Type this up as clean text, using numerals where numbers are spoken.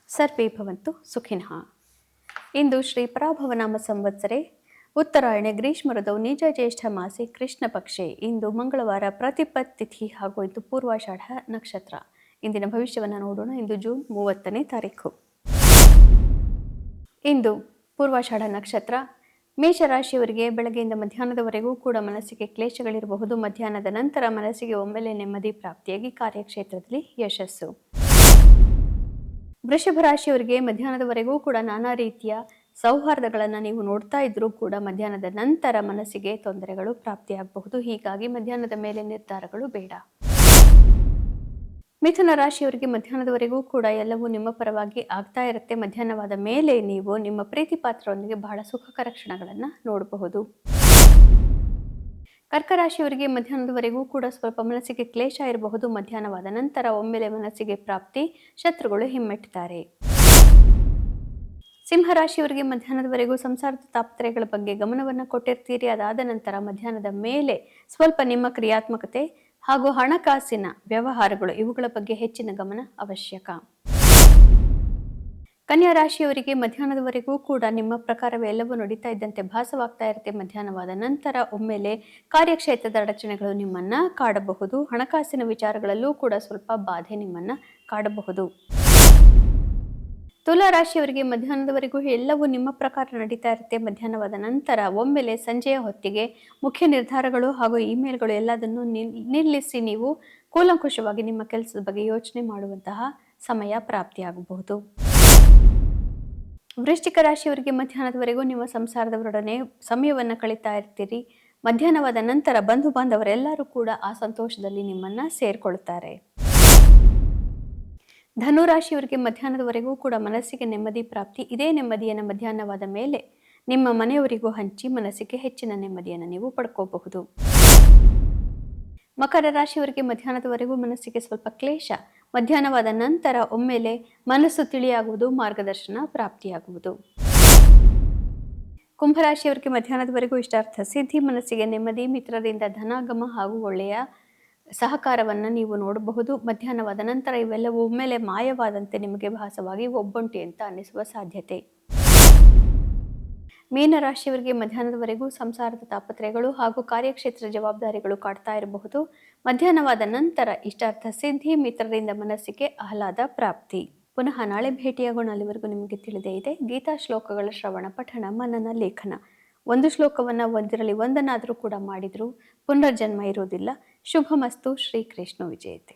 ಸರ್ವೇ ಭವಂತು ಸುಖಿನಃ. ಇಂದು ಶ್ರೀ ಪರಾಭವನಾಮ ಸಂವತ್ಸರೆ ಉತ್ತರಾಯಣೆ ಗ್ರೀಷ್ಮ ಋತೌ ನಿಜ ಜ್ಯೇಷ್ಠ ಮಾಸೆ ಕೃಷ್ಣ ಪಕ್ಷೆ ಇಂದು ಮಂಗಳವಾರ ಪ್ರತಿಪತ್ ತಿಥಿ ಹಾಗೂ ಇಂದು ಪೂರ್ವಾಷಾಢ ನಕ್ಷತ್ರ. ಇಂದಿನ ಭವಿಷ್ಯವನ್ನು ನೋಡೋಣ. ಇಂದು ಜೂನ್ 30ನೇ ತಾರೀಕು. ಇಂದು ಪೂರ್ವಾಷಾಢ ನಕ್ಷತ್ರ. ಮೇಷರಾಶಿಯವರಿಗೆ ಬೆಳಗ್ಗೆಯಿಂದ ಮಧ್ಯಾಹ್ನದವರೆಗೂ ಕೂಡ ಮನಸ್ಸಿಗೆ ಕ್ಲೇಶಗಳಿರಬಹುದು. ಮಧ್ಯಾಹ್ನದ ನಂತರ ಮನಸ್ಸಿಗೆ ಒಮ್ಮೆಲೆ ನೆಮ್ಮದಿ ಪ್ರಾಪ್ತಿಯಾಗಿ ಕಾರ್ಯಕ್ಷೇತ್ರದಲ್ಲಿ ಯಶಸ್ಸು. ವೃಷಭ ರಾಶಿಯವರಿಗೆ ಮಧ್ಯಾಹ್ನದವರೆಗೂ ಕೂಡ ನಾನಾ ರೀತಿಯ ಸೌಹಾರ್ದಗಳನ್ನು ನೀವು ನೋಡ್ತಾ ಇದ್ರೂ ಕೂಡ ಮಧ್ಯಾಹ್ನದ ನಂತರ ಮನಸ್ಸಿಗೆ ತೊಂದರೆಗಳು ಪ್ರಾಪ್ತಿಯಾಗಬಹುದು. ಹೀಗಾಗಿ ಮಧ್ಯಾಹ್ನದ ಮೇಲೆ ನಿರ್ಧಾರಗಳು ಬೇಡ. ಮಿಥುನ ರಾಶಿಯವರಿಗೆ ಮಧ್ಯಾಹ್ನದವರೆಗೂ ಕೂಡ ಎಲ್ಲವೂ ನಿಮ್ಮ ಪರವಾಗಿ ಆಗ್ತಾ ಇರುತ್ತೆ. ಮಧ್ಯಾಹ್ನವಾದ ಮೇಲೆ ನೀವು ನಿಮ್ಮ ಪ್ರೀತಿ ಪಾತ್ರರೊಂದಿಗೆ ಬಹಳ ಸುಖಕರ ಕ್ಷಣಗಳನ್ನು ನೋಡಬಹುದು. ಕರ್ಕ ರಾಶಿಯವರಿಗೆ ಮಧ್ಯಾಹ್ನದವರೆಗೂ ಕೂಡ ಸ್ವಲ್ಪ ಮನಸ್ಸಿಗೆ ಕ್ಲೇಶ ಇರಬಹುದು. ಮಧ್ಯಾಹ್ನವಾದ ನಂತರ ಒಮ್ಮೆಲೆ ಮನಸ್ಸಿಗೆ ಪ್ರಾಪ್ತಿ, ಶತ್ರುಗಳು ಹಿಮ್ಮೆಟ್ಟುತ್ತಾರೆ. ಸಿಂಹರಾಶಿಯವರಿಗೆ ಮಧ್ಯಾಹ್ನದವರೆಗೂ ಸಂಸಾರದ ತಾಪತ್ರಯಗಳ ಬಗ್ಗೆ ಗಮನವನ್ನು ಕೊಟ್ಟಿರ್ತೀರಿ. ಅದಾದ ನಂತರ ಮಧ್ಯಾಹ್ನದ ಮೇಲೆ ಸ್ವಲ್ಪ ನಿಮ್ಮ ಕ್ರಿಯಾತ್ಮಕತೆ ಹಾಗೂ ಹಣಕಾಸಿನ ವ್ಯವಹಾರಗಳು ಇವುಗಳ ಬಗ್ಗೆ ಹೆಚ್ಚಿನ ಗಮನ ಅವಶ್ಯಕ. ಕನ್ಯಾ ರಾಶಿಯವರಿಗೆ ಮಧ್ಯಾಹ್ನದವರೆಗೂ ಕೂಡ ನಿಮ್ಮ ಪ್ರಕಾರವೇ ಎಲ್ಲವೂ ನಡೀತಾ ಇದ್ದಂತೆ ಭಾಸವಾಗ್ತಾ ಇರುತ್ತೆ. ಮಧ್ಯಾಹ್ನವಾದ ನಂತರ ಒಮ್ಮೆಲೆ ಕಾರ್ಯಕ್ಷೇತ್ರದ ಅಡಚಣೆಗಳು ನಿಮ್ಮನ್ನ ಕಾಡಬಹುದು. ಹಣಕಾಸಿನ ವಿಚಾರಗಳಲ್ಲೂ ಕೂಡ ಸ್ವಲ್ಪ ಬಾಧೆ ನಿಮ್ಮನ್ನ ಕಾಡಬಹುದು. ತುಲಾ ರಾಶಿಯವರಿಗೆ ಮಧ್ಯಾಹ್ನದವರೆಗೂ ಎಲ್ಲವೂ ನಿಮ್ಮ ಪ್ರಕಾರ ನಡೀತಾ ಇರುತ್ತೆ. ಮಧ್ಯಾಹ್ನವಾದ ನಂತರ ಒಮ್ಮೆಲೆ ಸಂಜೆಯ ಹೊತ್ತಿಗೆ ಮುಖ್ಯ ನಿರ್ಧಾರಗಳು ಹಾಗೂ ಇಮೇಲ್ಗಳು ಎಲ್ಲದನ್ನು ನಿಲ್ಲಿಸಿ ನೀವು ಕೂಲಂಕುಷವಾಗಿ ನಿಮ್ಮ ಕೆಲಸದ ಬಗ್ಗೆ ಯೋಚನೆ ಮಾಡುವಂತಹ ಸಮಯ ಪ್ರಾಪ್ತಿಯಾಗಬಹುದು. ವೃಶ್ಚಿಕ ರಾಶಿಯವರಿಗೆ ಮಧ್ಯಾಹ್ನದವರೆಗೂ ನಿಮ್ಮ ಸಂಸಾರದವರೊಡನೆ ಸಮಯವನ್ನು ಕಳೀತಾ ಇರ್ತೀರಿ. ಮಧ್ಯಾಹ್ನವಾದ ನಂತರ ಬಂಧು ಬಾಂಧವರೆಲ್ಲರೂ ಕೂಡ ಆ ಸಂತೋಷದಲ್ಲಿ ನಿಮ್ಮನ್ನ ಸೇರ್ಕೊಳ್ತಾರೆ. ಧನು ರಾಶಿಯವರಿಗೆ ಮಧ್ಯಾಹ್ನದವರೆಗೂ ಕೂಡ ಮನಸ್ಸಿಗೆ ನೆಮ್ಮದಿ ಪ್ರಾಪ್ತಿ. ಇದೇ ನೆಮ್ಮದಿಯನ್ನು ಮಧ್ಯಾಹ್ನವಾದ ಮೇಲೆ ನಿಮ್ಮ ಮನೆಯವರಿಗೂ ಹಂಚಿ ಮನಸ್ಸಿಗೆ ಹೆಚ್ಚಿನ ನೆಮ್ಮದಿಯನ್ನು ನೀವು ಪಡ್ಕೋಬಹುದು. ಮಕರ ರಾಶಿಯವರಿಗೆ ಮಧ್ಯಾಹ್ನದವರೆಗೂ ಮನಸ್ಸಿಗೆ ಸ್ವಲ್ಪ ಕ್ಲೇಶ. ಮಧ್ಯಾಹ್ನವಾದ ನಂತರ ಒಮ್ಮೆಲೆ ಮನಸ್ಸು ತಿಳಿಯಾಗುವುದು, ಮಾರ್ಗದರ್ಶನ ಪ್ರಾಪ್ತಿಯಾಗುವುದು. ಕುಂಭರಾಶಿಯವರಿಗೆ ಮಧ್ಯಾಹ್ನದವರೆಗೂ ಇಷ್ಟಾರ್ಥ ಸಿದ್ಧಿ, ಮನಸ್ಸಿಗೆ ನೆಮ್ಮದಿ, ಮಿತ್ರರಿಂದ ಧನಾಗಮ ಹಾಗೂ ಒಳ್ಳೆಯ ಸಹಕಾರವನ್ನು ನೀವು ನೋಡಬಹುದು. ಮಧ್ಯಾಹ್ನವಾದ ನಂತರ ಇವೆಲ್ಲವೂ ಒಮ್ಮೆಲೆ ಮಾಯವಾದಂತೆ ನಿಮಗೆ ಭಾಸವಾಗಿ ಒಬ್ಬಂಟಿ ಅಂತ ಅನ್ನಿಸುವ ಸಾಧ್ಯತೆ. ಮೀನರಾಶಿಯವರಿಗೆ ಮಧ್ಯಾಹ್ನದವರೆಗೂ ಸಂಸಾರದ ತಾಪತ್ರಯಗಳು ಹಾಗೂ ಕಾರ್ಯಕ್ಷೇತ್ರ ಜವಾಬ್ದಾರಿಗಳು ಕಾಡ್ತಾ ಇರಬಹುದು. ಮಧ್ಯಾಹ್ನವಾದ ನಂತರ ಇಷ್ಟಾರ್ಥ ಸಿದ್ಧಿ, ಮಿತ್ರರಿಂದ ಮನಸ್ಸಿಗೆ ಆಹ್ಲಾದ ಪ್ರಾಪ್ತಿ. ಪುನಃ ನಾಳೆ ಭೇಟಿಯಾಗೋಣ. ಅಲ್ಲಿವರೆಗೂ ನಿಮಗೆ ತಿಳಿದೇ ಇದೆ ಗೀತಾ ಶ್ಲೋಕಗಳ ಶ್ರವಣ, ಪಠಣ, ಮನನ, ಲೇಖನ. ಒಂದು ಶ್ಲೋಕವನ್ನು ಒಂದರಲ್ಲಿ ಒಂದನ್ನಾದರೂ ಕೂಡ ಮಾಡಿದರೂ ಪುನರ್ಜನ್ಮ ಇರುವುದಿಲ್ಲ. ಶುಭಮಸ್ತು. ಶ್ರೀಕೃಷ್ಣ ವಿಜಯತೆ.